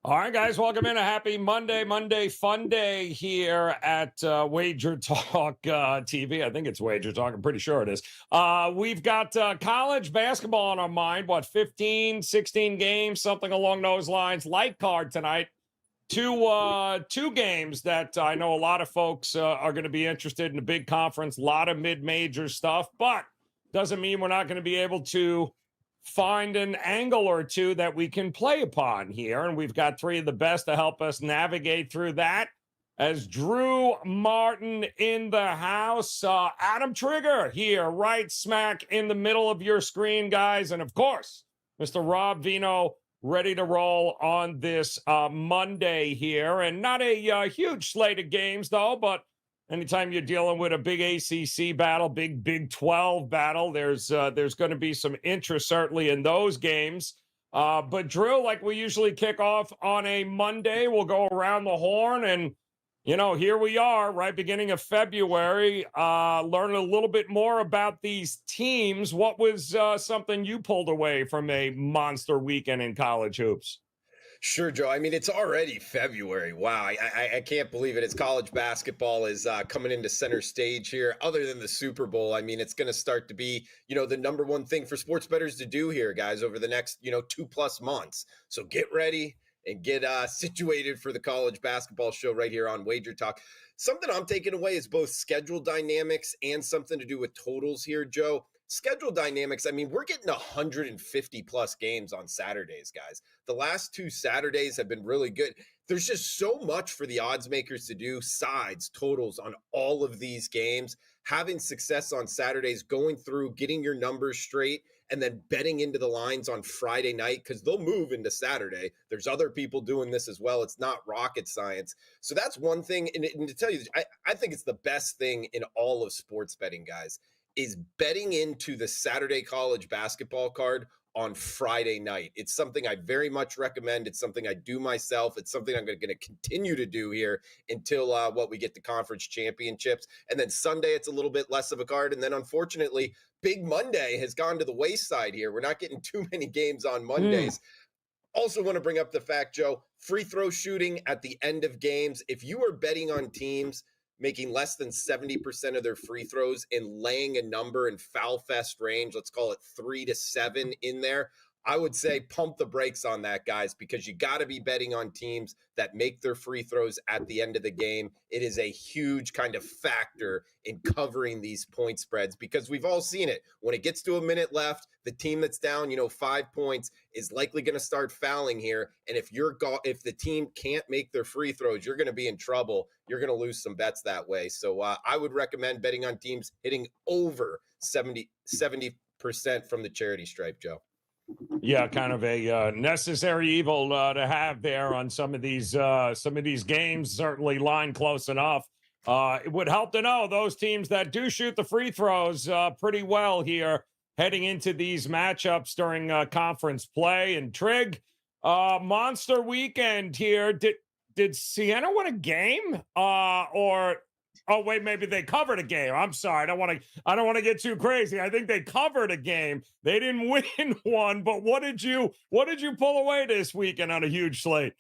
All right, guys, welcome in. A happy Monday fun day here at Wager Talk TV. I think it's Wager Talk. I'm pretty sure it is. We've got college basketball on our mind. What, 15, 16 games, something along those lines. Light card tonight. Two games that I know a lot of folks are going to be interested in. A big conference, a lot of mid-major stuff, but doesn't mean we're not going to be able to find an angle or two that we can play upon here. And we've got three of the best to help us navigate through that. As Drew Martin in the house, Adam Trigger here, right smack in the middle of your screen, guys. And of course, Mr. Rob Vino ready to roll on this Monday here. And not a huge slate of games, though, but anytime you're dealing with a big ACC battle, big Big 12 battle, there's going to be some interest certainly in those games. But Drew, like we usually kick off on a Monday, we'll go around the horn and, here we are, right, beginning of February, learning a little bit more about these teams. What was something you pulled away from a monster weekend in college hoops? Sure, Joe. I mean, it's already February. Wow, I can't believe it. It's college basketball is coming into center stage here. Other than the Super Bowl, I mean, it's going to start to be, the number one thing for sports bettors to do here, guys, over the next, 2+ months. So get ready and get situated for the college basketball show right here on Wager Talk. Something I'm taking away is both schedule dynamics and something to do with totals here, Joe. Schedule dynamics. I mean, we're getting 150 plus games on Saturdays, guys. The last two Saturdays have been really good. There's just so much for the odds makers to do, sides, totals on all of these games. Having success on Saturdays, going through, getting your numbers straight, and then betting into the lines on Friday night because they'll move into Saturday. There's other people doing this as well. It's not rocket science. So that's one thing. And to tell you, I think it's the best thing in all of sports betting, guys, is betting into the Saturday college basketball card on Friday night. It's something I very much recommend. It's something I do myself. It's something I'm going to continue to do here until we get to conference championships. And then Sunday, it's a little bit less of a card. And then unfortunately, Big Monday has gone to the wayside here. We're not getting too many games on Mondays. Also want to bring up the fact, Joe, free throw shooting at the end of games. If you are betting on teams making less than 70% of their free throws and laying a number in foul fest range, let's call it 3 to 7 in there, I would say pump the brakes on that, guys, because you got to be betting on teams that make their free throws at the end of the game. It is a huge kind of factor in covering these point spreads because we've all seen it. When it gets to a minute left, the team that's down, 5 points is likely going to start fouling here. And if the team can't make their free throws, you're going to be in trouble. You're going to lose some bets that way. So I would recommend betting on teams hitting over 70% from the charity stripe, Joe. Yeah, kind of a necessary evil to have there on some of these games. Certainly, line close enough. It would help to know those teams that do shoot the free throws pretty well here heading into these matchups during conference play. And Trig, monster weekend here. Did Siena win a game or? Oh wait, maybe they covered a game. I'm sorry. I don't want to get too crazy. I think they covered a game. They didn't win one, but what did you pull away this weekend on a huge slate?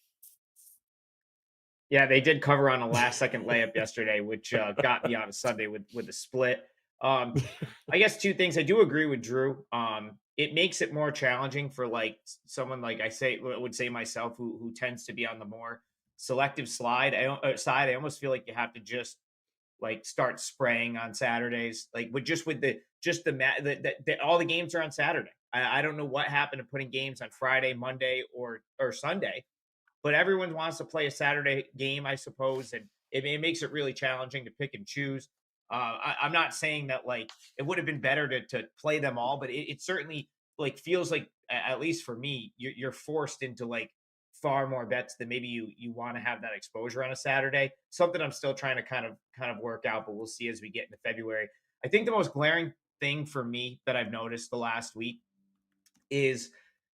Yeah, they did cover on a last second layup yesterday, which got me on a Sunday with a split. I guess two things. I do agree with Drew. It makes it more challenging for like someone like would say myself who tends to be on the more selective side. I almost feel like you have to just like start spraying on Saturdays, like all the games are on Saturday. I don't know what happened to putting games on Friday, Monday, or Sunday, but everyone wants to play a Saturday game, I suppose, and it makes it really challenging to pick and choose. I'm not saying that like it would have been better to play them all, but it certainly like feels like, at least for me, you're forced into like far more bets than maybe you want to have that exposure on a Saturday. Something I'm still trying to kind of work out, but we'll see as we get into February. I think the most glaring thing for me that I've noticed the last week is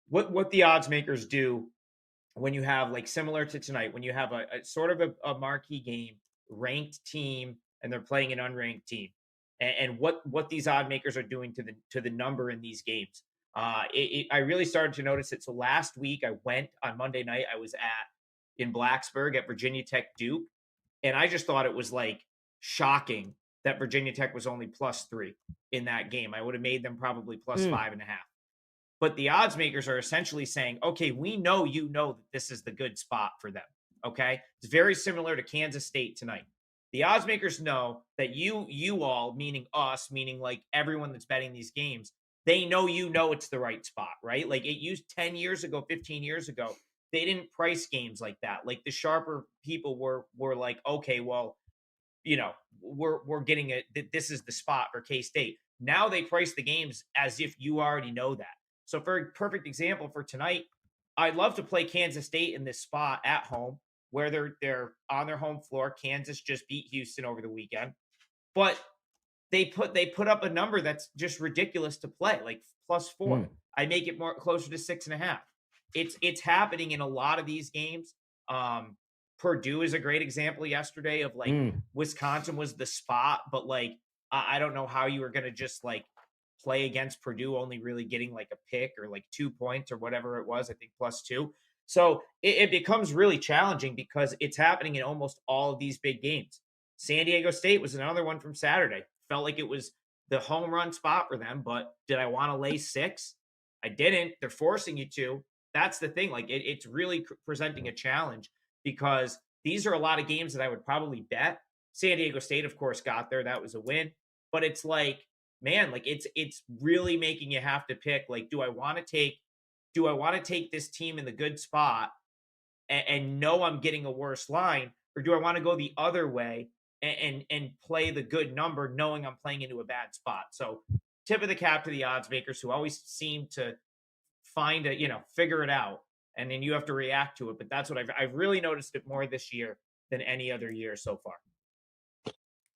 what the odds makers do when you have, like, similar to tonight, when you have a sort of a marquee game, ranked team, and they're playing an unranked team, and what these odd makers are doing to the number in these games. I really started to notice it. So last week I went on Monday night. I was at in Blacksburg at Virginia Tech Duke. And I just thought it was like shocking that Virginia Tech was only +3 in that game. I would have made them probably plus Mm. 5.5. But the odds makers are essentially saying, okay, we know you know that this is the good spot for them. Okay. It's very similar to Kansas State tonight. The odds makers know that you all, meaning us, meaning like everyone that's betting these games, they know you know it's the right spot, right? Like it used 10 years ago, 15 years ago, they didn't price games like that. Like the sharper people were like, okay, well, we're getting it. This is the spot for K-State. Now they price the games as if you already know that. So for a perfect example for tonight, I'd love to play Kansas State in this spot at home where they're on their home floor. Kansas just beat Houston over the weekend, but they put up a number that's just ridiculous to play, like +4. Mm. I make it more closer to 6.5. It's happening in a lot of these games. Purdue is a great example yesterday of like Mm. Wisconsin was the spot, but like I don't know how you were gonna just like play against Purdue only really getting like a pick or like 2 points or whatever it was, I think +2. So it becomes really challenging because it's happening in almost all of these big games. San Diego State was another one from Saturday. Felt like it was the home run spot for them, but did I want to lay 6? I didn't. They're forcing you to. That's the thing. Like it's really presenting a challenge because these are a lot of games that I would probably bet. San Diego State, of course, got there. That was a win. But it's like, man, like it's really making you have to pick. Like, do I want to take this team in the good spot and know I'm getting a worse line, or do I want to go the other way and play the good number, knowing I'm playing into a bad spot? So, tip of the cap to the odds makers who always seem to figure it out, and then you have to react to it. But that's what I've really noticed it more this year than any other year so far.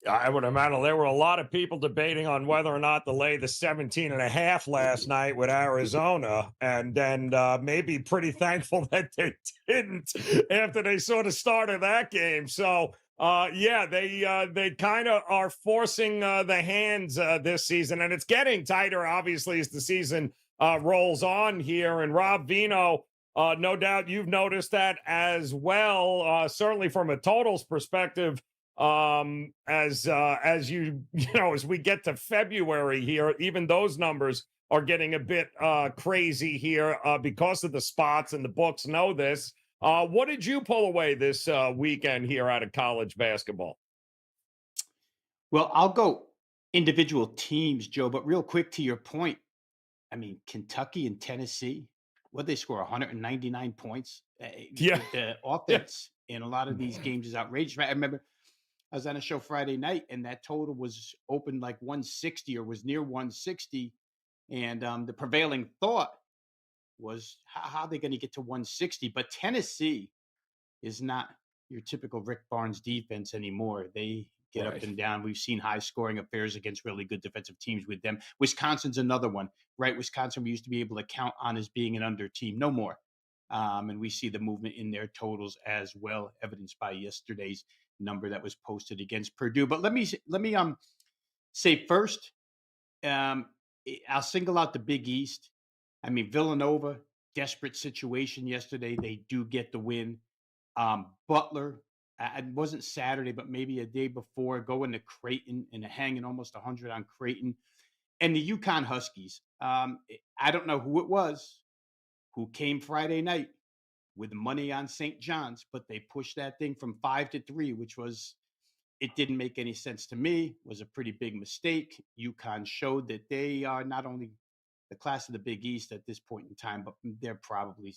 I would imagine there were a lot of people debating on whether or not to lay the 17.5 last night with Arizona, and then maybe pretty thankful that they didn't after they sort of started that game. So, yeah, they kind of are forcing the hands this season, and it's getting tighter, obviously, as the season rolls on here. And Rob Vino, no doubt you've noticed that as well, certainly from a totals perspective, as as we get to February here, even those numbers are getting a bit crazy here because of the spots, and the books know this. What did you pull away this weekend here out of college basketball? Well, I'll go individual teams, Joe, but real quick to your point, I mean, Kentucky and Tennessee, what they score 199 points. Yeah. The offense in a lot of these games is outrageous. Right? I remember I was on a show Friday night, and that total was open like 160 or was near 160. And the prevailing thought was, how are they going to get to 160? But Tennessee is not your typical Rick Barnes defense anymore. They get up Right. and down. We've seen high scoring affairs against really good defensive teams with them. Wisconsin's another one, right? Wisconsin, we used to be able to count on as being an under team, no more. And we see the movement in their totals as well, evidenced by yesterday's number that was posted against Purdue. But let me say first, I'll single out the Big East. I mean, Villanova, desperate situation yesterday. They do get the win. Butler, it wasn't Saturday, but maybe a day before, going to Creighton and hanging almost 100 on Creighton. And the UConn Huskies, I don't know who it was who came Friday night with money on St. John's, but they pushed that thing from 5-3, which was, it didn't make any sense to me, was a pretty big mistake. UConn showed that they are not only the class of the Big East at this point in time, but they're probably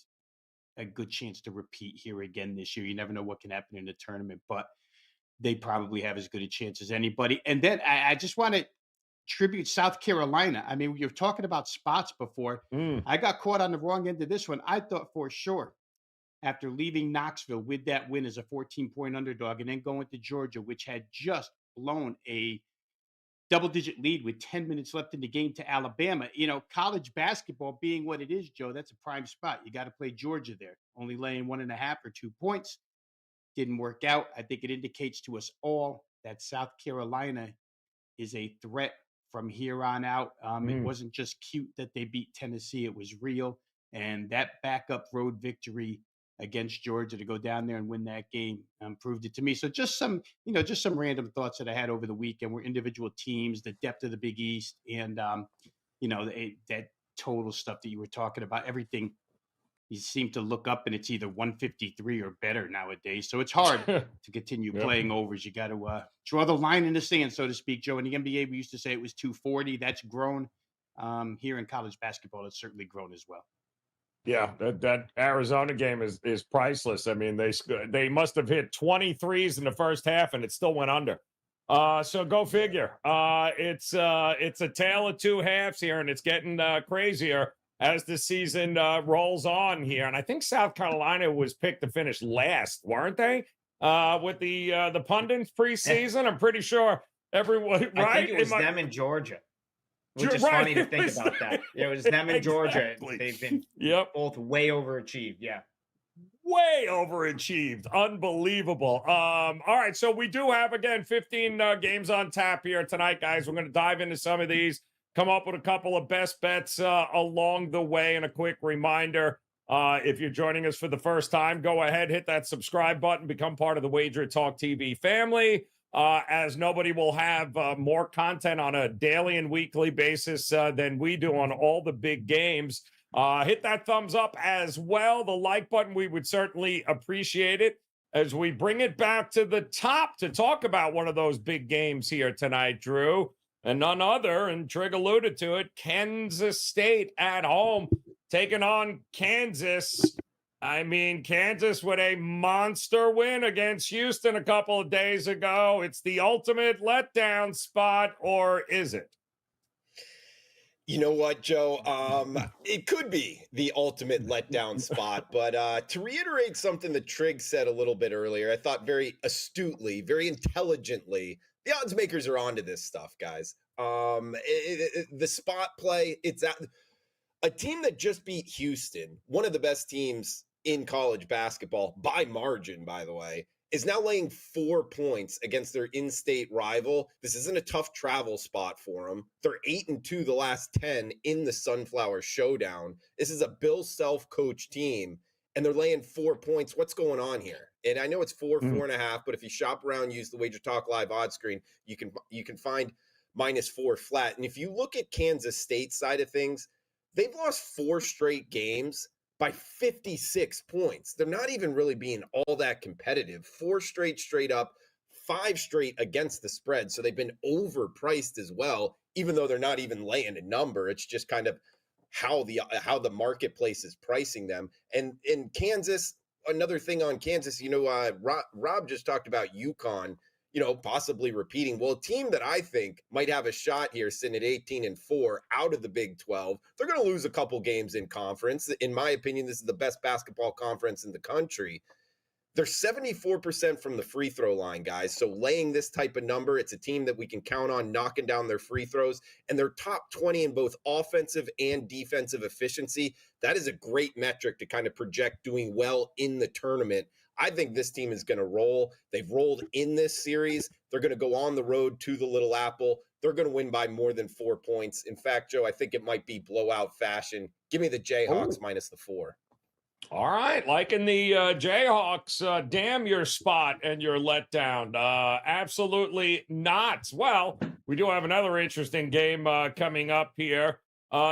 a good chance to repeat here again this year. You never know what can happen in the tournament, but they probably have as good a chance as anybody. And then I just want to tribute South Carolina. I mean, you're talking about spots before. Mm. I got caught on the wrong end of this one. I thought for sure after leaving Knoxville with that win as a 14-point underdog and then going to Georgia, which had just blown a double-digit lead with 10 minutes left in the game to Alabama. You know, college basketball being what it is, Joe, that's a prime spot. You got to play Georgia there. Only laying 1.5 or 2 points. Didn't work out. I think it indicates to us all that South Carolina is a threat from here on out. It wasn't just cute that they beat Tennessee. It was real. And that backup road victory against Georgia to go down there and win that game proved it to me. So just some random thoughts that I had over the weekend were individual teams, the depth of the Big East, and that total stuff that you were talking about. Everything you seem to look up and it's either 153 or better nowadays. So it's hard to continue Yep. playing overs. You got to draw the line in the sand, so to speak, Joe. In the NBA, we used to say it was 240. That's grown. Here in college basketball, it's certainly grown as well. Yeah, that Arizona game is priceless. I mean, they must have hit 23s in the first half, and it still went under. So go figure. It's a tale of two halves here, and it's getting crazier as the season rolls on here. And I think South Carolina was picked to finish last, weren't they? With the pundits preseason, I'm pretty sure everyone. Right? I think it was them in Georgia. Which is funny to think about that. It was them in Georgia. Exactly. They've been both way overachieved. Yeah. Way overachieved. Unbelievable. All right. So we do have, again, 15 games on tap here tonight, guys. We're going to dive into some of these, come up with a couple of best bets along the way. And a quick reminder, if you're joining us for the first time, go ahead, hit that subscribe button, become part of the WagerTalk TV family. As nobody will have more content on a daily and weekly basis than we do on all the big games. Hit that thumbs up as well. The like button, we would certainly appreciate it as we bring it back to the top to talk about one of those big games here tonight, Drew. And none other, and Trig alluded to it, Kansas State at home taking on Kansas. I mean, Kansas with a monster win against Houston a couple of days ago. It's the ultimate letdown spot, or is it? You know what, Joe? It could be the ultimate letdown spot, but to reiterate something that Trig said a little bit earlier, I thought very astutely, very intelligently, the odds makers are onto this stuff, guys. The spot play, it's a team that just beat Houston, one of the best teams in college basketball by margin, by the way, is now laying 4 points against their in-state rival. This isn't a tough travel spot for them. They're 8-2 the last 10 in the Sunflower Showdown. This is a Bill Self-coached team, and they're laying 4 points. What's going on here? And I know it's 4.5, but if you shop around, use the WagerTalk Live odds screen, you can find -4 flat. And if you look at Kansas State side of things, they've lost 4 straight games by 56 points. They're not even really being all that competitive. 4 straight up, 5 straight against the spread. So they've been overpriced as well, even though they're not even laying a number. It's just kind of how the marketplace is pricing them. And in Kansas, another thing on Kansas, Rob just talked about UConn, possibly repeating. Well, a team that I think might have a shot here, sitting at 18-4 out of the Big 12, they're going to lose a couple games in conference. In my opinion, this is the best basketball conference in the country. They're 74% from the free throw line, guys. So laying this type of number, it's a team that we can count on knocking down their free throws, and they're top 20 in both offensive and defensive efficiency. That is a great metric to kind of project doing well in the tournament. I think this team is going to roll. They've rolled in this series. They're going to go on the road to the Little Apple. They're going to win by more than 4 points. In fact, Joe, I think it might be blowout fashion. Give me the Jayhawks -4. All right. Liking the Jayhawks, damn your spot and your letdown. Absolutely not. Well, we do have another interesting game coming up here.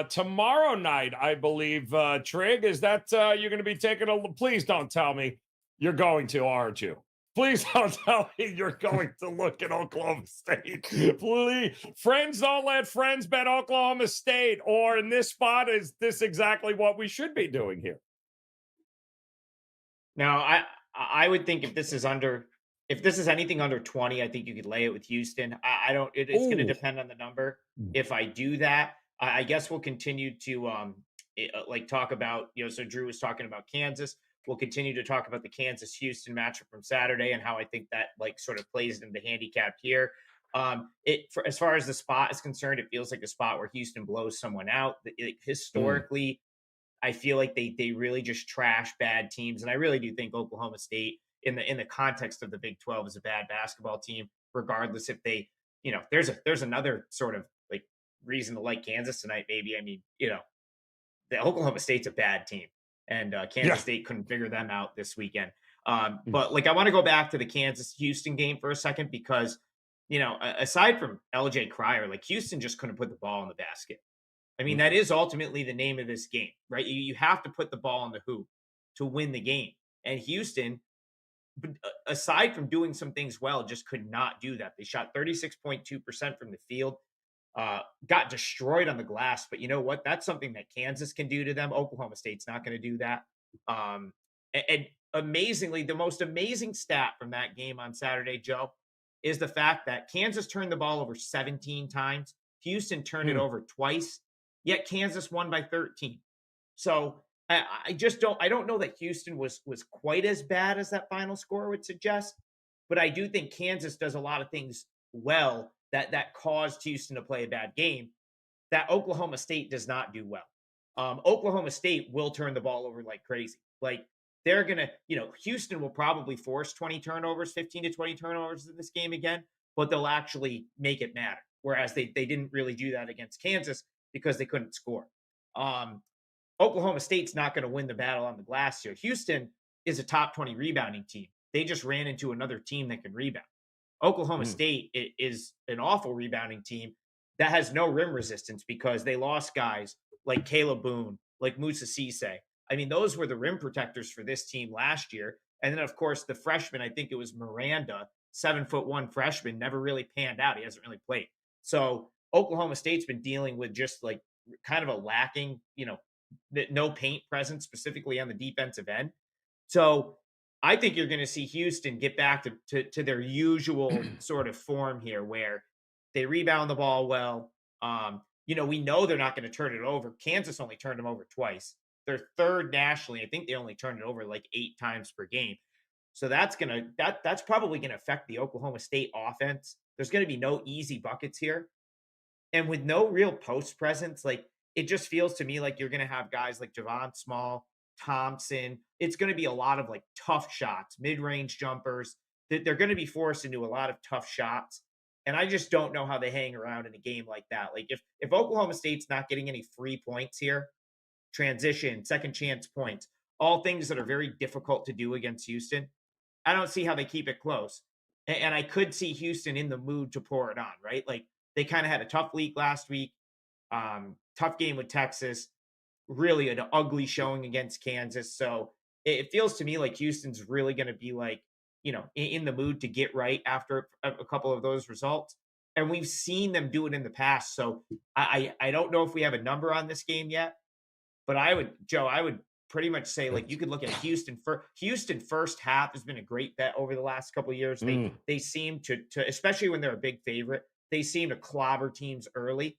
Tomorrow night, I believe, Trig, is that you're going to be taking please don't tell me you're going to, aren't you? Please don't tell me you're going to look at Oklahoma State. Please. Friends don't let friends bet Oklahoma State. Or in this spot, is this exactly what we should be doing here? Now, I would think if this is anything under 20, I think you could lay it with Houston. It's going to depend on the number. If I do that, I guess we'll continue to talk about, so Drew was talking about Kansas. We'll continue to talk about the Kansas-Houston matchup from Saturday and how I think that sort of plays into the handicap here. As far as the spot is concerned, it feels like a spot where Houston blows someone out. Historically, I feel like they really just trash bad teams, and I really do think Oklahoma State, in the context of the Big 12, is a bad basketball team. Regardless if they, there's another sort of reason to like Kansas tonight. Maybe the Oklahoma State's a bad team. and Yeah. Kansas State couldn't figure them out this weekend. Mm. But like, I want to go back to the Kansas Houston game for a second because, aside from LJ Cryer, like Houston just couldn't put the ball in the basket. I mean, that is ultimately the name of this game, right? You have to put the ball in the hoop to win the game. And Houston, aside from doing some things well, just could not do that. They shot 36.2% from the field, got destroyed on the glass. But you know what? That's something that Kansas can do to them. Oklahoma State's not going to do that. And amazingly, the most amazing stat from that game on Saturday, Joe, is the fact that Kansas turned the ball over 17 times. Houston turned it over twice, yet Kansas won by 13. So I don't know that Houston was quite as bad as that final score would suggest, but I do think Kansas does a lot of things well that caused Houston to play a bad game that Oklahoma State does not do well. Oklahoma State will turn the ball over like crazy. Like, they're going to, Houston will probably force 20 turnovers, 15 to 20 turnovers in this game again, but they'll actually make it matter. Whereas they didn't really do that against Kansas because they couldn't score. Oklahoma State's not going to win the battle on the glass here. Houston is a top 20 rebounding team. They just ran into another team that can rebound. Oklahoma State is an awful rebounding team that has no rim resistance because they lost guys like Caleb Boone, like Musa Cisse. I mean, those were the rim protectors for this team last year. And then, of course, the freshman, I think it was Miranda, 7'1" freshman, never really panned out. He hasn't really played. So Oklahoma State's been dealing with just like kind of a lacking, no paint presence, specifically on the defensive end. So I think you're going to see Houston get back to their usual sort of form here where they rebound the ball well. We know they're not going to turn it over. Kansas only turned them over twice. They're third nationally. I think they only turned it over like 8 times per game. So that's probably going to affect the Oklahoma State offense. There's going to be no easy buckets here. And with no real post presence, like, it just feels to me like you're going to have guys like Javon Small, Thompson. It's going to be a lot of like tough shots, mid-range jumpers. They're going to be forced into a lot of tough shots. And I just don't know how they hang around in a game like that. Like, if Oklahoma State's not getting any free points here, transition, second chance points, all things that are very difficult to do against Houston, I don't see how they keep it close. And I could see Houston in the mood to pour it on, right? Like, they kind of had a tough week last week, tough game with Texas, really an ugly showing against Kansas. So it feels to me like Houston's really going to be like, in the mood to get right after a couple of those results. And we've seen them do it in the past. So I don't know if we have a number on this game yet, but I would pretty much say, like, you could look at Houston first half has been a great bet over the last couple of years. They seem to, especially when they're a big favorite, they seem to clobber teams early.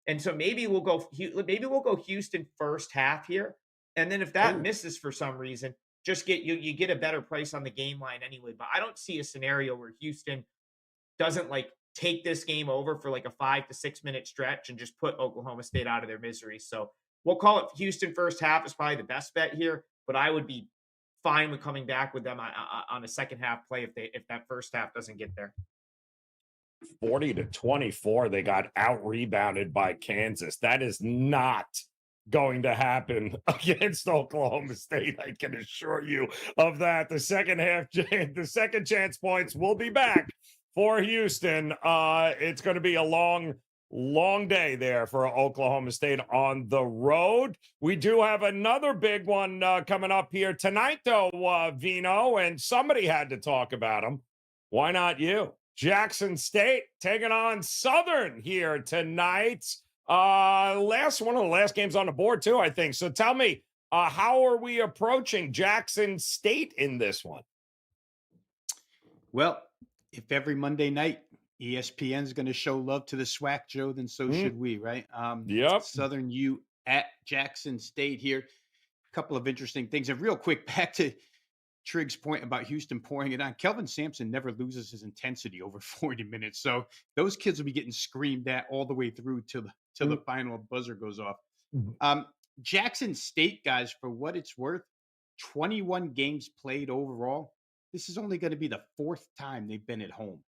And so maybe we'll go Houston first half here. And then if that misses for some reason, just you get a better price on the game line anyway. But I don't see a scenario where Houston doesn't like take this game over for like a 5 to 6 minute stretch and just put Oklahoma State out of their misery. So we'll call it Houston first half is probably the best bet here, but I would be fine with coming back with them on a second half play if that first half doesn't get there. 40-24, they got out rebounded by Kansas. That is not going to happen against Oklahoma State. I can assure you of that. The second chance points will be back for Houston. It's going to be a long day there for Oklahoma State on the road. We do have another big one coming up here tonight, though, Vino, and somebody had to talk about them. Why not you? Jackson State taking on Southern here tonight. One of the last games on the board, too, I think. So tell me, how are we approaching Jackson State in this one? Well, if every Monday night ESPN is going to show love to the SWAC, Joe, then so should we, right? Yep. Southern U at Jackson State here. A couple of interesting things. And real quick, back to Trig's point about Houston pouring it on. Kelvin Sampson never loses his intensity over 40 minutes. So those kids will be getting screamed at all the way through till the final buzzer goes off. Jackson State, guys, for what it's worth, 21 games played overall. This is only going to be the 4th time they've been at home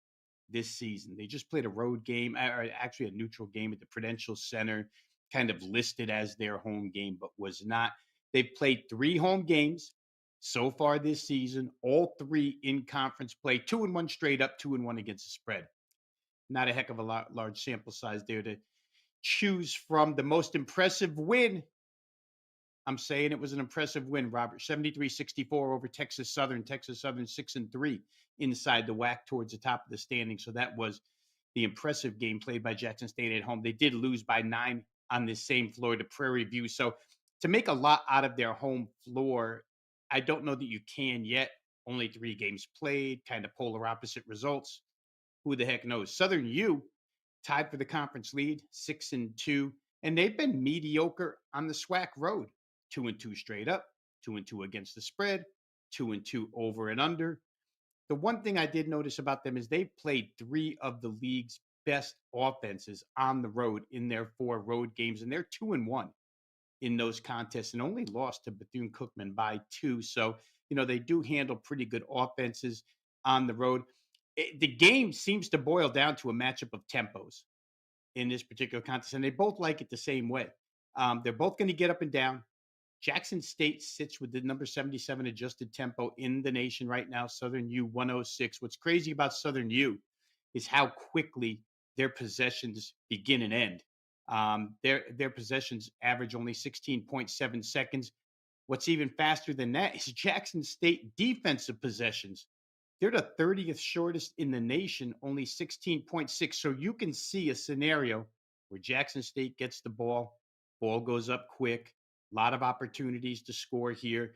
this season. They just played a road game, or actually a neutral game at the Prudential Center, kind of listed as their home game, but was not. They've played 3 home games so far this season, all 3 in conference play, 2-1 straight up, 2-1 against the spread. Not a heck of a large sample size there to choose from. The most impressive win, I'm saying it was an impressive win, Robert. 73-64 over Texas Southern. Texas Southern 6-3 inside the WAC towards the top of the standing. So that was the impressive game played by Jackson State at home. They did lose by 9 on this same floor to Prairie View. So to make a lot out of their home floor, I don't know that you can yet. Only 3 games played, kind of polar opposite results. Who the heck knows? Southern U tied for the conference lead, 6-2, and they've been mediocre on the SWAC road. 2-2 straight up, 2-2 against the spread, 2-2 over and under. The one thing I did notice about them is they've played 3 of the league's best offenses on the road in their 4 road games, and they're 2-1 in those contests and only lost to Bethune-Cookman by 2. So, they do handle pretty good offenses on the road. The game seems to boil down to a matchup of tempos in this particular contest, and they both like it the same way. They're both going to get up and down. Jackson State sits with the number 77 adjusted tempo in the nation right now. Southern U 106. What's crazy about Southern U is how quickly their possessions begin and end. Their possessions average only 16.7 seconds. What's even faster than that is Jackson State defensive possessions. They're the 30th shortest in the nation, only 16.6. So you can see a scenario where Jackson State gets the ball goes up quick, a lot of opportunities to score here.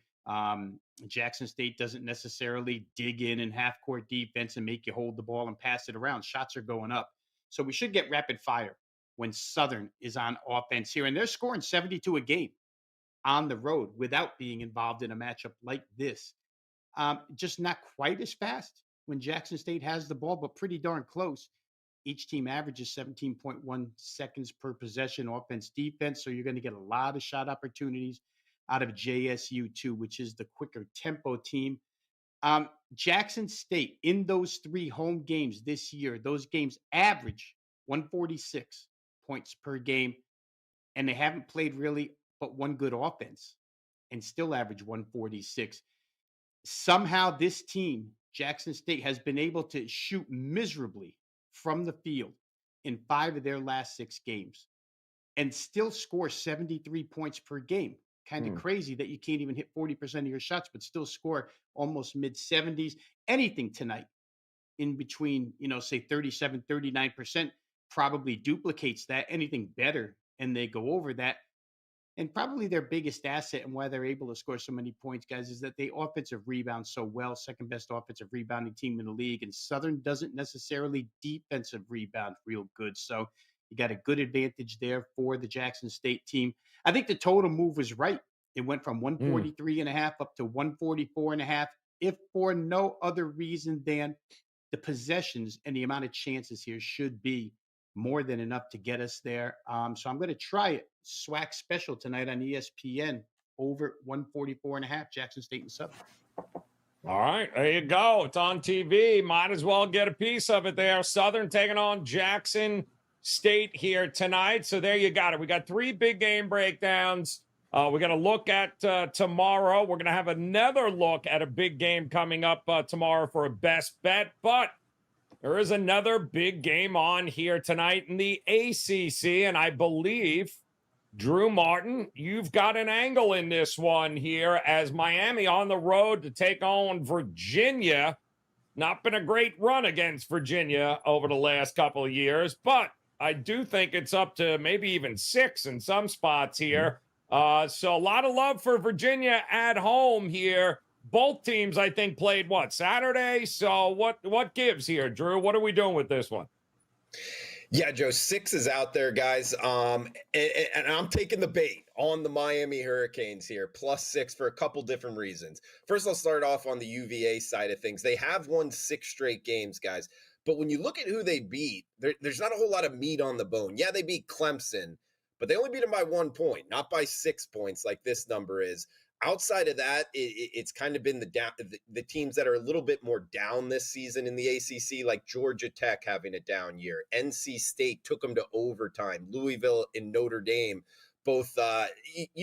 Jackson State doesn't necessarily dig in half-court defense and make you hold the ball and pass it around. Shots are going up. So we should get rapid fire when Southern is on offense here. And they're scoring 72 a game on the road without being involved in a matchup like this. Just not quite as fast when Jackson State has the ball, but pretty darn close. Each team averages 17.1 seconds per possession, offense, defense. So you're going to get a lot of shot opportunities out of JSU too, which is the quicker tempo team. Jackson State in those 3 home games this year, those games average 146 points per game, and they haven't played really but one good offense and still average 146. Somehow this team, Jackson State, has been able to shoot miserably from the field in 5 of their last 6 games and still score 73 points per game. Kind of crazy that you can't even hit 40% of your shots, but still score almost mid-70s. Anything tonight in between, say 37, 39% probably duplicates that. Anything better, and they go over that. And probably their biggest asset and why they're able to score so many points, guys, is that they offensive rebound so well, second best offensive rebounding team in the league. And Southern doesn't necessarily defensive rebound real good. So you got a good advantage there for the Jackson State team. I think the total move was right. It went from 143.5 up to 144.5, if for no other reason than the possessions and the amount of chances here should be more than enough to get us there. So I'm going to try it. SWAC special tonight on ESPN over 144.5, Jackson State and Southern. All right, there you go. It's on TV. Might as well get a piece of it there. Southern taking on Jackson State here tonight. So there you got it. We got 3 big game breakdowns. We're going to look at tomorrow. We're going to have another look at a big game coming up tomorrow for a best bet. But there is another big game on here tonight in the ACC, and I believe, Drew Martin, you've got an angle in this one here as Miami on the road to take on Virginia. Not been a great run against Virginia over the last couple of years, but I do think it's up to maybe even 6 in some spots here. So a lot of love for Virginia at home here. Both teams, I think, played Saturday? So what gives here, Drew? What are we doing with this one? Yeah, Joe, 6 is out there, guys. And I'm taking the bait on the Miami Hurricanes here, +6 for a couple different reasons. First, I'll start off on the UVA side of things. They have won 6 straight games, guys. But when you look at who they beat, there's not a whole lot of meat on the bone. Yeah, they beat Clemson, but they only beat them by 1 point, not by 6 points like this number is. Outside of that, it's kind of been the teams that are a little bit more down this season in the ACC, like Georgia Tech having a down year. NC State took them to overtime. Louisville and Notre Dame both,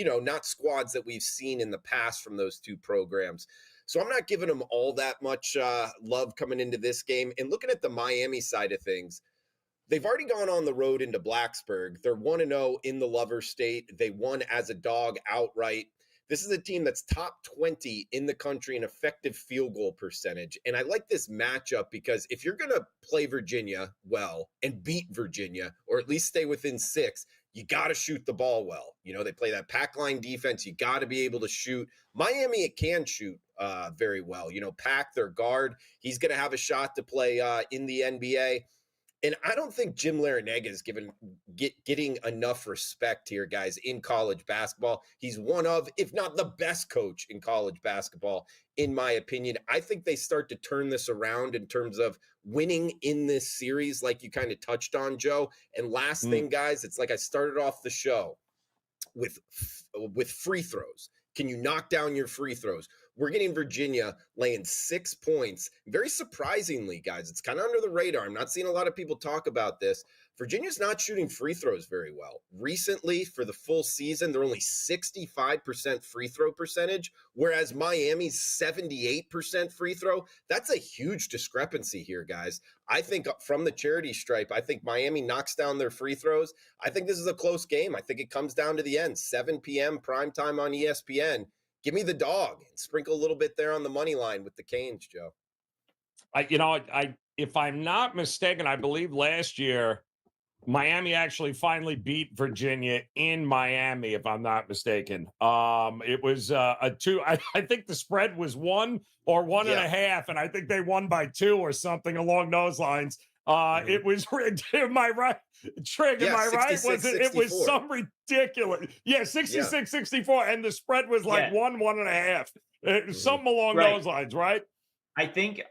not squads that we've seen in the past from those two programs. So I'm not giving them all that much love coming into this game. And looking at the Miami side of things, they've already gone on the road into Blacksburg. They're 1-0 in the Lover State. They won as a dog outright. This is a team that's top 20 in the country in effective field goal percentage. And I like this matchup because if you're going to play Virginia well and beat Virginia, or at least stay within 6, you got to shoot the ball well. They play that pack line defense. You got to be able to shoot. Miami, it can shoot very well. Pack, their guard, he's going to have a shot to play in the NBA. And I don't think Jim Larrañaga is getting enough respect here, guys, in college basketball. He's one of, if not the best coach in college basketball, in my opinion. I think they start to turn this around in terms of winning in this series, like you kind of touched on, Joe. And last thing, guys, it's like I started off the show with free throws. Can you knock down your free throws? We're getting Virginia laying 6 points. Very surprisingly, guys, it's kind of under the radar. I'm not seeing a lot of people talk about this. Virginia's not shooting free throws very well. Recently, for the full season, they're only 65% free throw percentage, whereas Miami's 78% free throw. That's a huge discrepancy here, guys. I think from the charity stripe, I think Miami knocks down their free throws. I think this is a close game. I think it comes down to the end, 7 p.m. primetime on ESPN. Give me the dog and sprinkle a little bit there on the money line with the Canes, Joe. If I'm not mistaken, I believe last year Miami actually finally beat Virginia in Miami, if I'm not mistaken. It was a 2. I think the spread was 1 or 1.5, and I think they won by 2 or something along those lines. It was, am I right? Trig, am I right? Was it? 64. It was some ridiculous. Yeah, 66-64, and the spread was like 1.5. Something along those lines, right? I think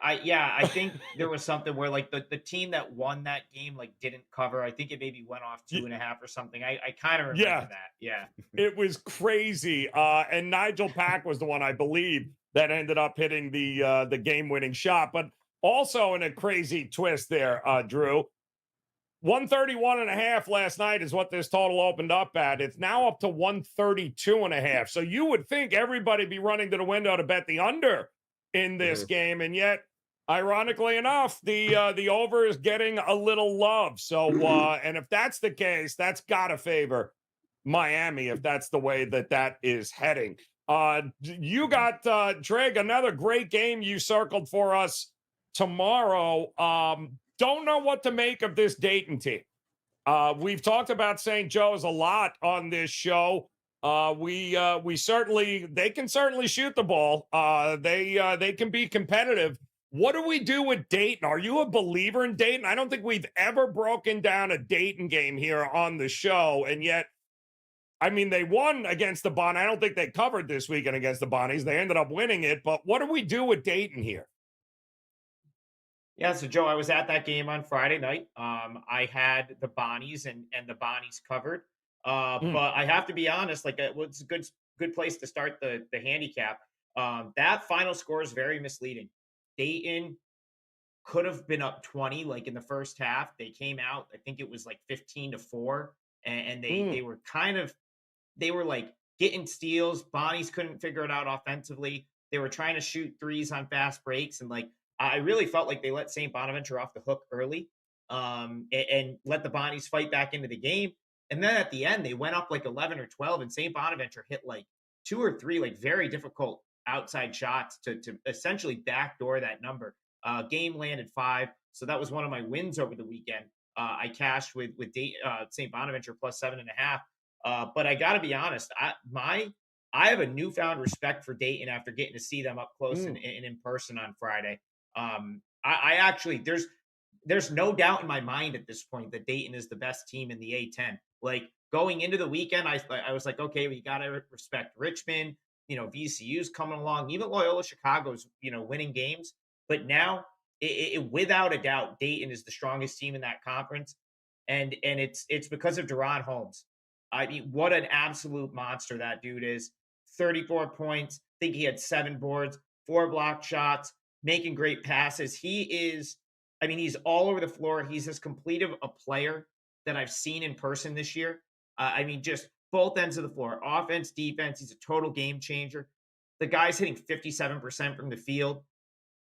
there was something where like the team that won that game like didn't cover. I think it maybe went off 2.5 or something. I kind of remember that. Yeah. It was crazy. And Nigel Pack was the one, I believe, that ended up hitting the game-winning shot. But also in a crazy twist there, Drew, 131.5 last night is what this total opened up at. It's now up to 132.5. So you would think everybody be running to the window to bet the under in this game, and yet, ironically enough, the over is getting a little love. So, and if that's the case, that's got to favor Miami if that's the way that is heading. You got Trig, another great game you circled for us tomorrow. Don't know what to make of this Dayton team. We've talked about St. Joe's a lot on this show. They can certainly shoot the ball. They can be competitive. What do we do with Dayton? Are you a believer in Dayton? I don't think we've ever broken down a Dayton game here on the show. And yet, I mean, they won against the Bonnies. I don't think they covered this weekend against the Bonnies. They ended up winning it. But what do we do with Dayton here? Yeah, so Joe, I was at that game on Friday night. I had the Bonnies and the Bonnies covered. But I have to be honest, like it's a good place to start the handicap. That final score is very misleading. Dayton could have been up 20, like in the first half. They came out, I think it was like 15-4, and they were like getting steals. Bonnies couldn't figure it out offensively. They were trying to shoot threes on fast breaks, and like I really felt like they let St. Bonaventure off the hook early, and let the Bonnies fight back into the game. And then at the end, they went up like 11 or 12, and St. Bonaventure hit like 2 or 3 like very difficult outside shots to essentially backdoor that number. Game landed 5, so that was one of my wins over the weekend. I cashed with St. Bonaventure plus 7.5. But I got to be honest, I have a newfound respect for Dayton after getting to see them up close and in person on Friday. I actually there's no doubt in my mind at this point that Dayton is the best team in the A10. Like going into the weekend, I was like, okay, we got to respect Richmond. VCU's coming along. Even Loyola Chicago's, winning games. But now, without a doubt, Dayton is the strongest team in that conference, and it's because of Deron Holmes. I mean, what an absolute monster that dude is. 34 points. I think he had 7 boards, 4 block shots, making great passes. He's all over the floor. He's as complete of a player that I've seen in person this year. Just both ends of the floor, offense, defense. He's a total game changer. The guy's hitting 57% from the field.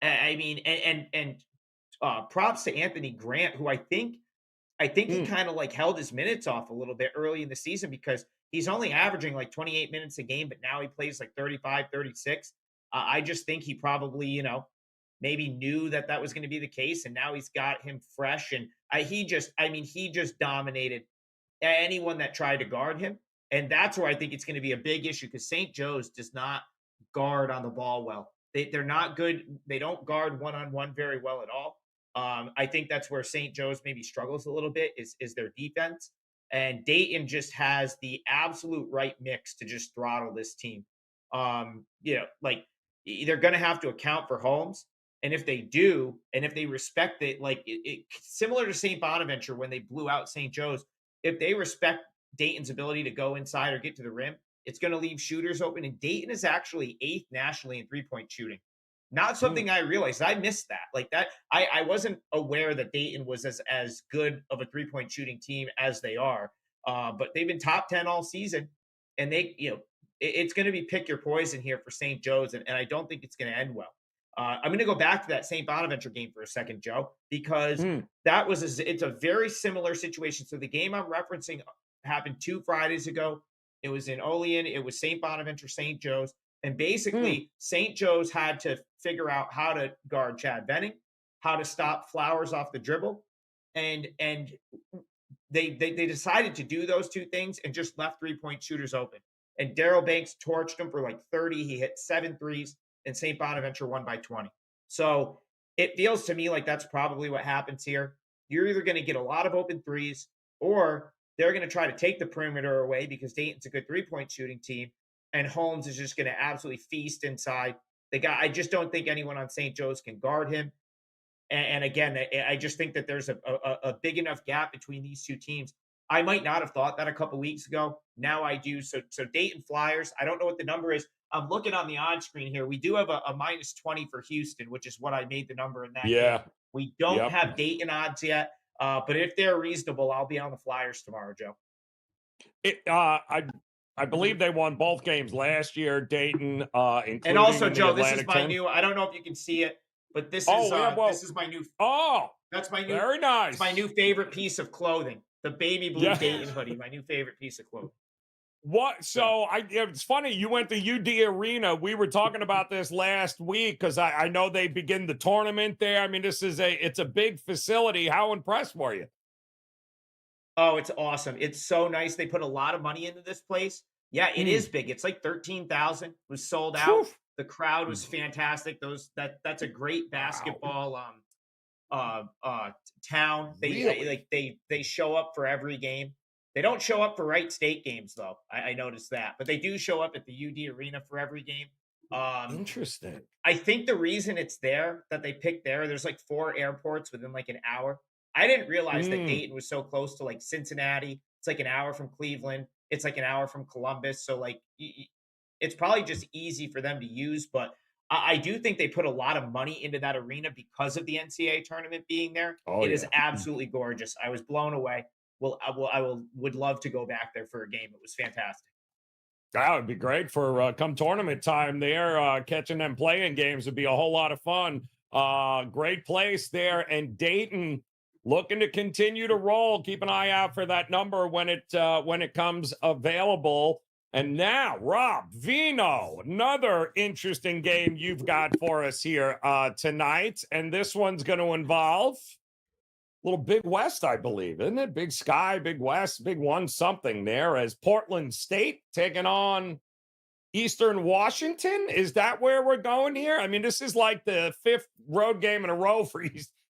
I mean, props to Anthony Grant, who I think he Mm. kind of like held his minutes off a little bit early in the season because he's only averaging like 28 minutes a game, but now he plays like 35, 36. I just think he probably, maybe knew that that was going to be the case. And now he's got him fresh. And he just dominated anyone that tried to guard him. And that's where I think it's going to be a big issue because St. Joe's does not guard on the ball well. They're not good. They don't guard one on one very well at all. I think that's where St. Joe's maybe struggles a little bit is their defense. And Dayton just has the absolute right mix to just throttle this team. Like they're going to have to account for Holmes. And if they do, and if they respect it, like similar to St. Bonaventure when they blew out St. Joe's, if they respect Dayton's ability to go inside or get to the rim, it's going to leave shooters open. And Dayton is actually 8th nationally in 3-point shooting. Not something I realized. I missed that. Like that, I wasn't aware that Dayton was as good of a 3-point shooting team as they are. But they've been top 10 all season, and it's going to be pick your poison here for St. Joe's, and I don't think it's going to end well. I'm going to go back to that St. Bonaventure game for a second, Joe, because Mm. it's a very similar situation. So the game I'm referencing happened 2 Fridays ago. It was in Olean. It was St. Bonaventure, St. Joe's. And basically, St. Joe's had to figure out how to guard Chad Venning, how to stop Flowers off the dribble. And they decided to do those 2 things and just left 3-point shooters open. And Daryl Banks torched them for like 30. He hit 7 threes, and St. Bonaventure won by 20. So it feels to me like that's probably what happens here. You're either going to get a lot of open threes, or they're going to try to take the perimeter away because Dayton's a good 3-point shooting team, and Holmes is just going to absolutely feast inside. I just don't think anyone on St. Joe's can guard him. And again, I just think that there's a big enough gap between these 2 teams. I might not have thought that a couple weeks ago. Now I do. So Dayton Flyers, I don't know what the number is. I'm looking on the odds screen here. We do have a minus 20 for Houston, which is what I made the number in that Yeah. game. We don't Yep. have Dayton odds yet. But if they're reasonable, I'll be on the Flyers tomorrow, Joe. I believe they won both games last year, Dayton, including And also, in the Joe, this is Atlantic my 10. new. I don't know if you can see it, but this Oh, is yeah, well, this is my new. oh, That's my new. very nice. It's my new favorite piece of clothing. The baby blue Yeah. Dayton hoodie. My new favorite piece of clothing. What? So it's funny you went to UD Arena. We were talking about this last week because I know they begin the tournament there. I mean, it's a big facility. How impressed were you? Oh, it's awesome. It's so nice. They put a lot of money into this place. Yeah, it is big. It's like 13,000. It was sold out. Phew. The crowd was fantastic. That's a great basketball town. Really? They show up for every game. They don't show up for Wright State games though. I noticed that, but they do show up at the UD Arena for every game. Interesting. I think the reason it's there that they picked there's like 4 airports within like an hour. I didn't realize that Dayton was so close to like Cincinnati. It's like an hour from Cleveland. It's like an hour from Columbus. So like it's probably just easy for them to use, but I do think they put a lot of money into that arena because of the NCAA tournament being there. Oh, It is yeah. absolutely gorgeous. I was blown away. Well, would love to go back there for a game. It was fantastic. That would be great for come tournament time there. Catching them playing games would be a whole lot of fun. Great place there. And Dayton looking to continue to roll. Keep an eye out for that number when it comes available. And now, Rob Vino, another interesting game you've got for us here tonight. And this one's going to involve little Big West, I believe, isn't it? Big Sky, Big West, Big One something there as Portland State taking on Eastern Washington. Is that where we're going here? I mean, this is like the 5th road game in a row for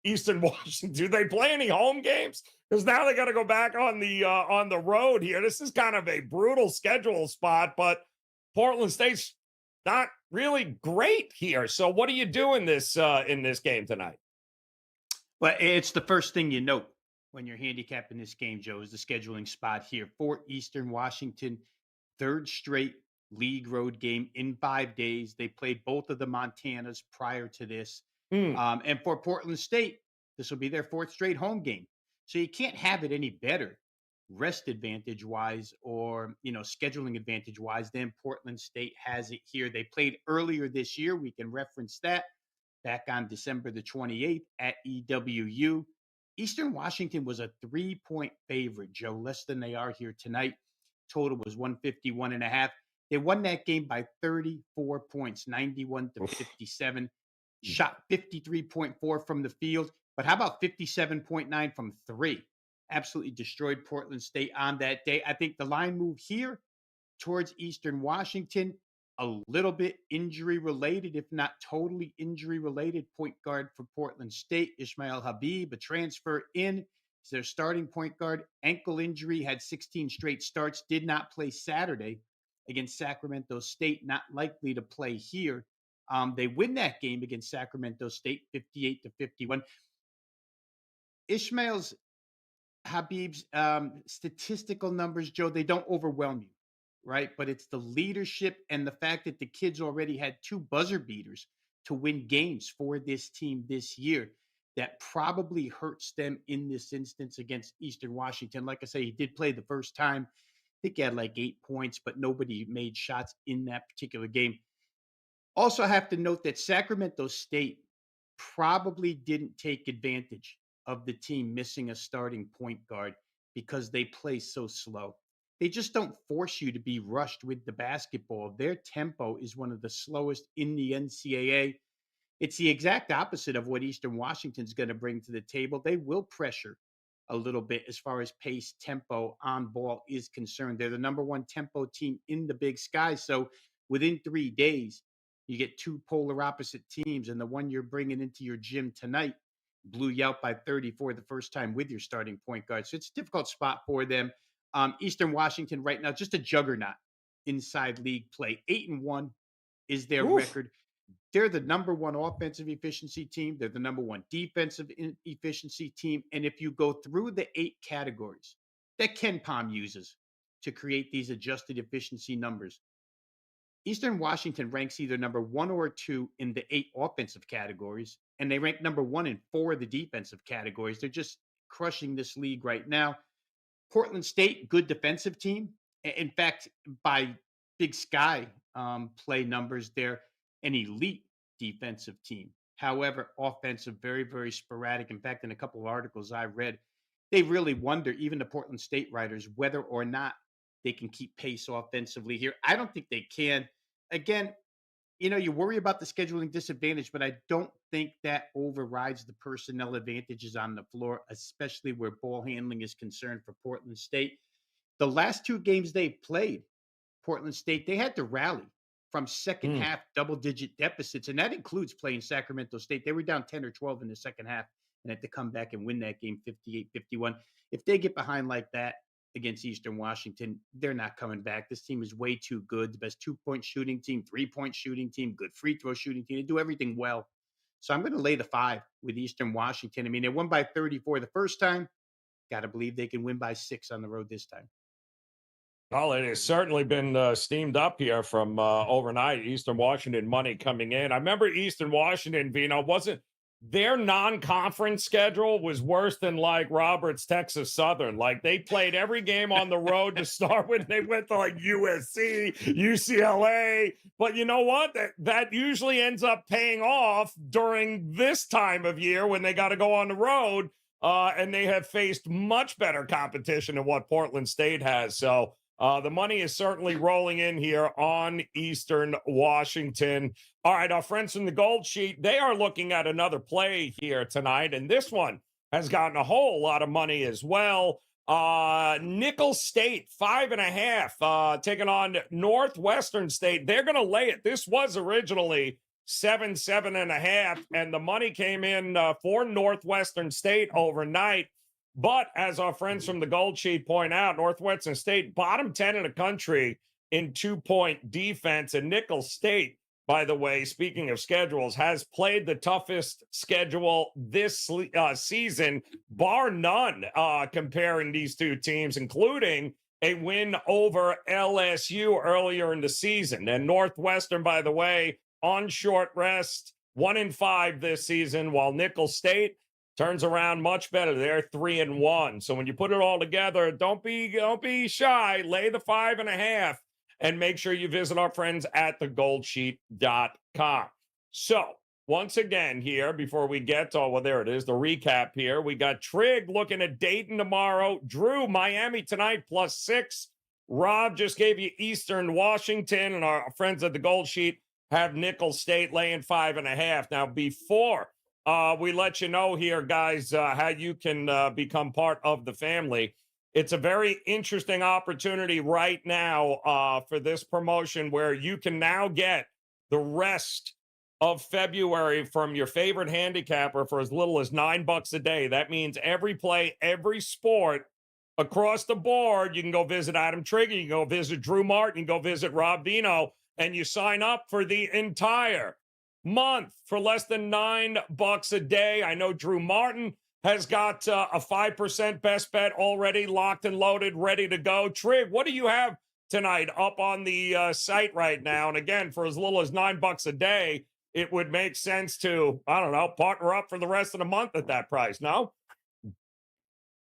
Eastern Washington. Do they play any home games? Because now they got to go back on the road here. This is kind of a brutal schedule spot, but Portland State's not really great here. So what do you do in this game tonight? Well, it's the first thing you note when you're handicapping this game, Joe, is the scheduling spot here for Eastern Washington. 3rd straight league road game in 5 days. They played both of the Montanas prior to this. And for Portland State, this will be their 4th straight home game. So you can't have it any better rest advantage wise or, scheduling advantage wise than Portland State has it here. They played earlier this year. We can reference that back on December the 28th at EWU. Eastern Washington was a 3-point favorite, Joe, less than they are here tonight. Total was 151.5. They won that game by 34 points, 91 to 57. Shot 53.4 from the field, but how about 57.9 from three? Absolutely destroyed Portland State on that day. I think the line move here towards Eastern Washington, a little bit injury related, if not totally injury related. Point guard for Portland State, Ismail Habib, a transfer in. Is their starting point guard. Ankle injury, had 16 straight starts, did not play Saturday against Sacramento State, not likely to play here. They win that game against Sacramento State, 58 to 51. Ismail's Habib's statistical numbers, Joe, they don't overwhelm you, right? But it's the leadership and the fact that the kids already had 2 buzzer beaters to win games for this team this year that probably hurts them in this instance against Eastern Washington. Like I say, he did play the first time. I think he had like 8 points, but nobody made shots in that particular game. Also, I have to note that Sacramento State probably didn't take advantage of the team missing a starting point guard because they play so slow. They just don't force you to be rushed with the basketball. Their tempo is one of the slowest in the NCAA. It's the exact opposite of what Eastern Washington's going to bring to the table. They will pressure a little bit as far as pace, tempo on ball is concerned. They're the number 1 tempo team in the Big Sky. So within 3 days, you get 2 polar opposite teams, and the one you're bringing into your gym tonight blew you out by 34 the first time with your starting point guard. So it's a difficult spot for them. Eastern Washington right now, just a juggernaut inside league play. 8-1 is their record. They're the number 1 offensive efficiency team. They're the number 1 defensive efficiency team. And if you go through the 8 categories that Ken Palm uses to create these adjusted efficiency numbers, Eastern Washington ranks either number 1 or 2 in the 8 offensive categories, and they rank number 1 in 4 of the defensive categories. They're just crushing this league right now. Portland State, good defensive team. In fact, by Big Sky play numbers, they're an elite defensive team. However, offensive, very, very sporadic. In fact, in a couple of articles I read, they really wonder, even the Portland State writers, whether or not they can keep pace offensively here. I don't think they can. Again, you worry about the scheduling disadvantage, but I don't think that overrides the personnel advantages on the floor, especially where ball handling is concerned for Portland State. The last 2 games they played, Portland State, they had to rally from second half double-digit deficits, and that includes playing Sacramento State. They were down 10 or 12 in the second half and had to come back and win that game 58-51. If they get behind like that against Eastern Washington, they're not coming back. This team is way too good. The best 2-point shooting team, 3-point shooting team, good free throw shooting team. They do everything well. So I'm going to lay the 5 with Eastern Washington. I mean, they won by 34 the first time. Got to believe they can win by 6 on the road this time. Well, it has certainly been steamed up here from overnight. Eastern Washington money coming in. I remember Eastern Washington, Vino, wasn't their non-conference schedule was worse than like Robert's Texas Southern. Like they played every game on the road to start with. They went to like USC, UCLA. But you know what? That usually ends up paying off during this time of year when they got to go on the road. And they have faced much better competition than what Portland State has. So the money is certainly rolling in here on Eastern Washington. All right, our friends from the Gold Sheet, they are looking at another play here tonight, and this one has gotten a whole lot of money as well. Nicholls State, 5.5, taking on Northwestern State. They're going to lay it. This was originally 7.5, and the money came in for Northwestern State overnight. But as our friends from the Gold Sheet point out, Northwestern State, bottom 10 in the country in 2-point defense. And Nicholls State, by the way, speaking of schedules, has played the toughest schedule this season, bar none, comparing these two teams, including a win over LSU earlier in the season. And Northwestern, by the way, on short rest, 1-5 this season, while Nicholls State turns around much better. They're 3-1. So when you put it all together, don't be shy. Lay the 5.5 and make sure you visit our friends at thegoldsheet.com. So once again here, before we get to, well, there it is, the recap here. We got Trig looking at Dayton tomorrow. Drew, Miami tonight, +6. Rob just gave you Eastern Washington, and our friends at the Gold Sheet have Nicholls State laying 5.5. Now, before we let you know here, guys, how you can become part of the family, it's a very interesting opportunity right now for this promotion where you can now get the rest of February from your favorite handicapper for as little as $9 a day. That means every play, every sport across the board. You can go visit Adam Trigger, you can go visit Drew Martin, you can go visit Rob Vino, and you sign up for the entire month for less than $9 a day. I know Drew Martin has got a 5% best bet already locked and loaded, ready to go. Trig, what do you have tonight up on the site right now? And again, for as little as $9 a day, it would make sense to, I don't know, partner up for the rest of the month at that price, no?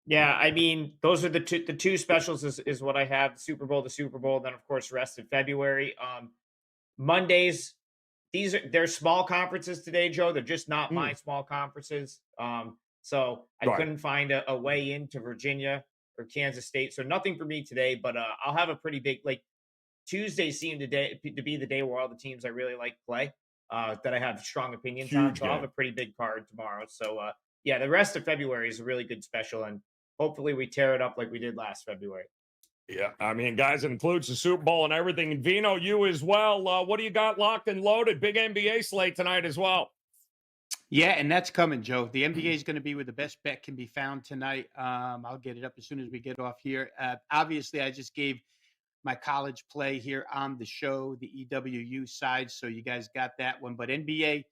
Yeah, I mean, those are the two specials is what I have, the Super Bowl, then of course rest of February. Mondays, they're small conferences today, Joe. They're just not my small conferences. So I couldn't find a way into Virginia or Kansas State. So nothing for me today, but I'll have a pretty big, like, Tuesday seemed to be the day where all the teams I really like play, that I have strong opinions on. So I'll have a pretty big card tomorrow. So yeah, the rest of February is a really good special, and hopefully we tear it up like we did last February. Yeah, I mean, guys, it includes the Super Bowl and everything. And Vino, you as well. What do you got locked and loaded? Big NBA slate tonight as well. Yeah, and that's coming, Joe. The NBA is going to be where the best bet can be found tonight. I'll get it up as soon as we get off here. Obviously, I just gave my college play here on the show, the EWU side, so you guys got that one. But NBA,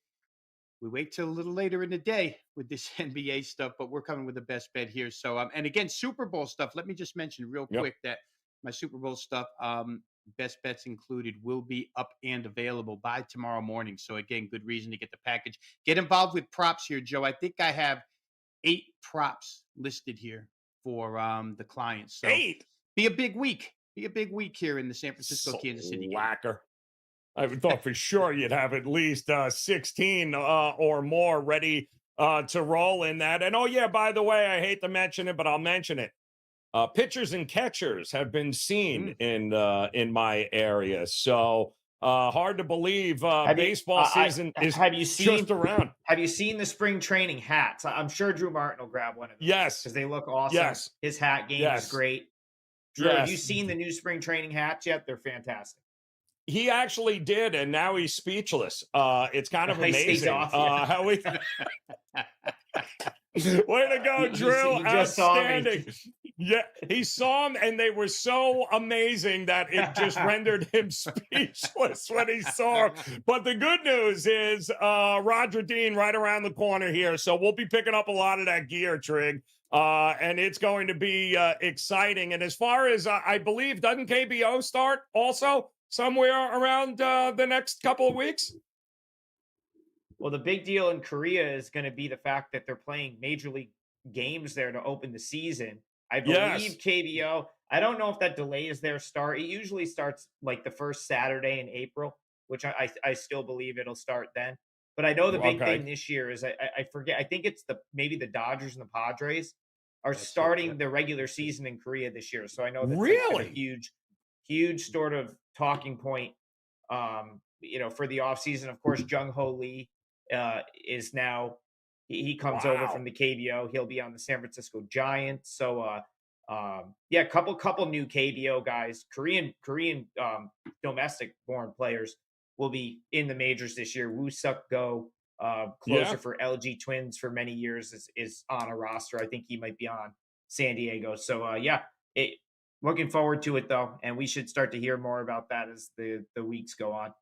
we wait till a little later in the day with this NBA stuff, but we're coming with the best bet here. So, and again, Super Bowl stuff. Let me just mention real quick that my Super Bowl stuff, best bets included, will be up and available by tomorrow morning. So again, good reason to get the package. Get involved with props here, Joe. I think I have 8 props listed here for the clients. So 8. Be a big week. Be a big week here in the San Francisco Kansas City game. Lacquer. I thought for sure you'd have at least 16 or more ready to roll in that. And oh yeah, by the way, I hate to mention it, but I'll mention it. Pitchers and catchers have been seen in my area, so hard to believe baseball season is just around. Have you seen the spring training hats? I'm sure Drew Martin will grab one of those. Yes, because they look awesome. Yes, his hat game is great. Drew, have you seen the new spring training hats yet? They're fantastic. He actually did, and now he's speechless. It's kind of amazing how we. Way to go, Drew! You just Outstanding. Yeah, he saw him, and they were so amazing that it just rendered him speechless when he saw him. But the good news is Roger Dean right around the corner here, so we'll be picking up a lot of that gear, Trig. And it's going to be exciting. And as far as I believe, doesn't KBO start also somewhere around the next couple of weeks? Well, the big deal in Korea is going to be the fact that they're playing major league games there to open the season. I believe KBO, I don't know if that delays their start. It usually starts like the first Saturday in April, which I still believe it'll start then. But I know the big thing this year is I forget. I think it's maybe the Dodgers and the Padres are starting the regular season in Korea this year. So I know that's a huge sort of talking point, for the offseason. Of course, Jung Ho Lee is now he comes over from the KBO. He'll be on the San Francisco Giants. So couple new KBO guys, Korean domestic born players will be in the majors this year. Woo Suk Go, closer for LG Twins for many years, is on a roster. I think he might be on San Diego. So looking forward to it though, and we should start to hear more about that as the weeks go on.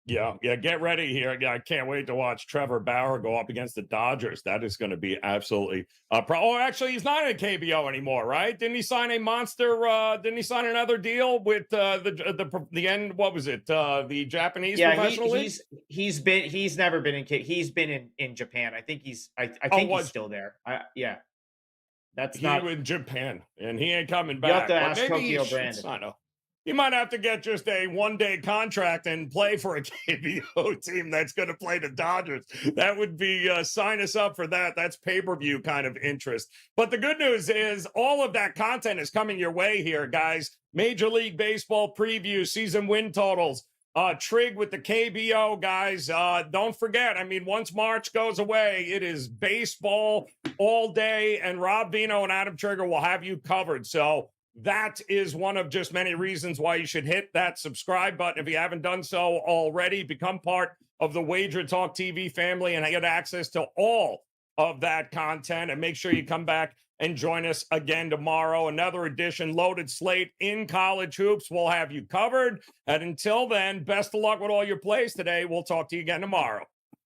Yeah, get ready here. Yeah, I can't wait to watch Trevor Bauer go up against the Dodgers. That is going to be absolutely oh, actually, he's not in KBO anymore, right? Didn't he sign a monster? Didn't he sign another deal with the end? What was it? The Japanese Yeah, professional league? he's never been he's been in Japan. I think I Oh, think he's was still there. Yeah, that's he not. in Japan and he ain't coming You have back? to But ask maybe he Tokyo should Brandon. sign a. He might have to get just a one-day contract and play for a KBO team that's going to play the Dodgers. That would be sign us up for that. That's pay-per-view kind of interest. But the good news is all of that content is coming your way here, guys. Major League Baseball preview, season win totals, Trig with the KBO, guys. Don't forget, I mean, once March goes away, it is baseball all day, and Rob Vino and Adam Trigger will have you covered. So that is one of just many reasons why you should hit that subscribe button if you haven't done so already. Become part of the Wager Talk TV family and get access to all of that content. And make sure you come back and join us again tomorrow. Another edition, loaded slate in college hoops. We'll have you covered. And until then, best of luck with all your plays today. We'll talk to you again tomorrow.